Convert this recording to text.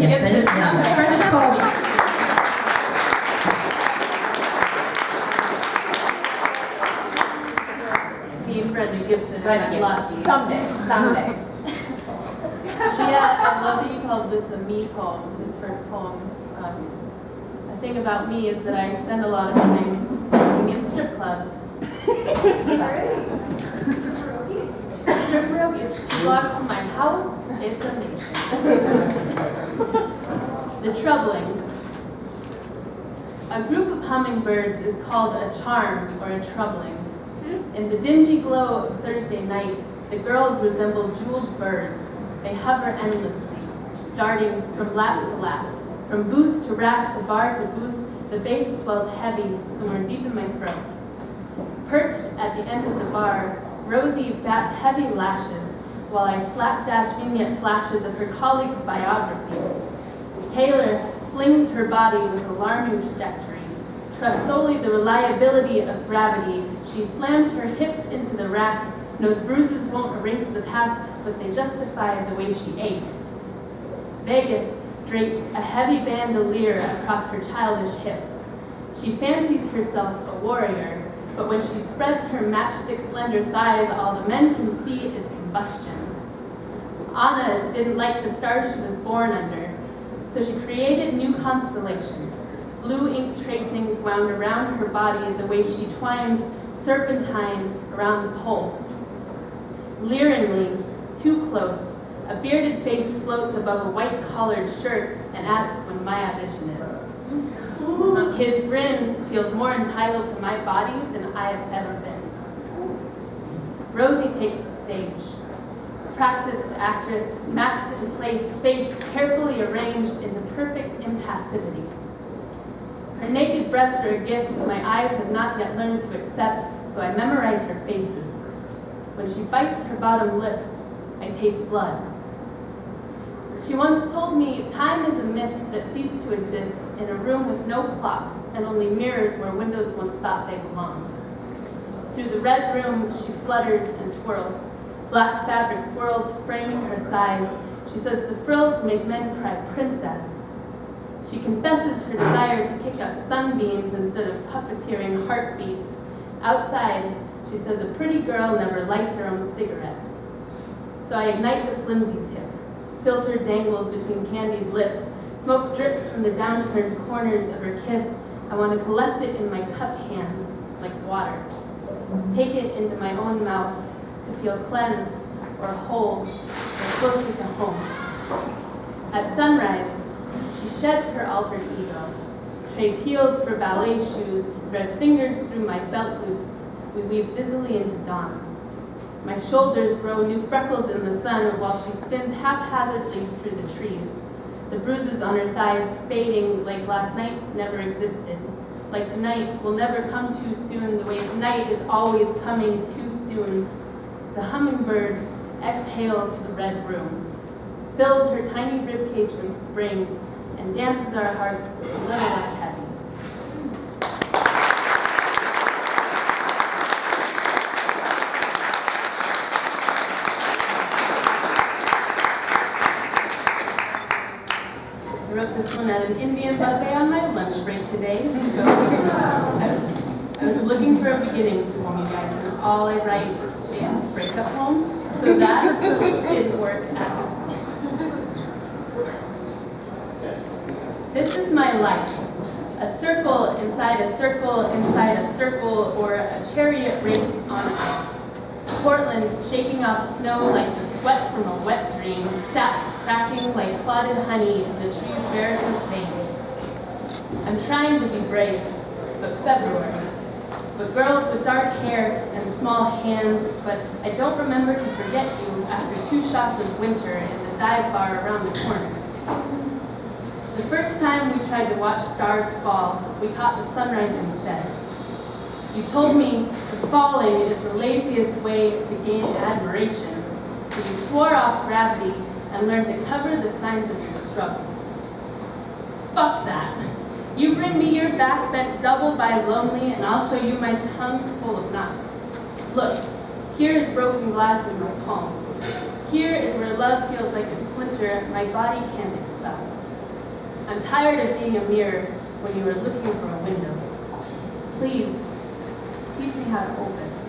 Gibson. Yeah. Me and Brendan Gibson. Brendan I'm lucky. Someday. Yeah, I love that you called this a me poem, this first poem. A thing about me is that I spend a lot of time working in strip clubs. Stripperoke, it's 2 blocks from my house. It's amazing. The troubling. A group of hummingbirds is called a charm or a troubling. In the dingy glow of Thursday night, the girls resemble jeweled birds. They hover endlessly, darting from lap to lap, from booth to rack to bar to booth. The bass swells heavy somewhere deep in my throat. Perched at the end of the bar, Rosie bats heavy lashes while I slapdash vignette flashes of her colleagues' biographies. Taylor flings her body with alarming trajectory. Trusts solely the reliability of gravity, she slams her hips into the rack, knows bruises won't erase the past, but they justify the way she aches. Vegas drapes a heavy bandolier across her childish hips. She fancies herself a warrior, but when she spreads her matchstick-slender thighs, all the men can see is combustion. Anna didn't like the stars she was born under, so she created new constellations. Blue ink tracings wound around her body the way she twines serpentine around the pole. Leeringly, too close, a bearded face floats above a white-collared shirt and asks when my audition is. His grin feels more entitled to my body than I have ever been. Rosie takes the stage. A practiced actress, masked in place, face carefully arranged into perfect impassivity. Her naked breasts are a gift my eyes have not yet learned to accept, so I memorize her faces. When she bites her bottom lip, I taste blood. She once told me time is a myth that ceased to exist in a room with no clocks and only mirrors where windows once thought they belonged. Through the red room, she flutters and twirls. Black fabric swirls, framing her thighs. She says the frills make men cry princess. She confesses her desire to kick up sunbeams instead of puppeteering heartbeats. Outside, she says a pretty girl never lights her own cigarette. So I ignite the flimsy tip. Filter dangled between candied lips. Smoke drips from the downturned corners of her kiss. I want to collect it in my cupped hands, like water. Take it into my own mouth to feel cleansed or whole or closer to home. At sunrise, she sheds her altered ego, trades heels for ballet shoes, threads fingers through my belt loops. We weave dizzily into dawn. My shoulders grow new freckles in the sun while she spins haphazardly through the trees. The bruises on her thighs fading like last night never existed. Like tonight will never come too soon the way tonight is always coming too soon. The hummingbird exhales the red room, fills her tiny ribcage with spring, and dances our hearts a little less heavy. I wrote this one at an Indian buffet on my lunch break today, so I was looking for a beginnings poem, you guys, and all I write is breakup poems, so that didn't work at all. This is my life, a circle inside a circle inside a circle, or a chariot race on ice. Portland shaking off snow like the sweat from a wet dream, sap cracking like clotted honey in the tree's varicose veins. I'm trying to be brave, but February. But girls with dark hair and small hands, but I don't remember to forget you after 2 shots of winter in the dive bar around the corner. The first time we tried to watch stars fall, we caught the sunrise instead. You told me that falling is the laziest way to gain admiration, so you swore off gravity and learned to cover the signs of your struggle. Fuck that. You bring me your back bent double by lonely, and I'll show you my tongue full of knots. Look, here is broken glass in my palms. Here is where love feels like a splinter my body can't expel. I'm tired of being a mirror when you are looking for a window. Please, teach me how to open.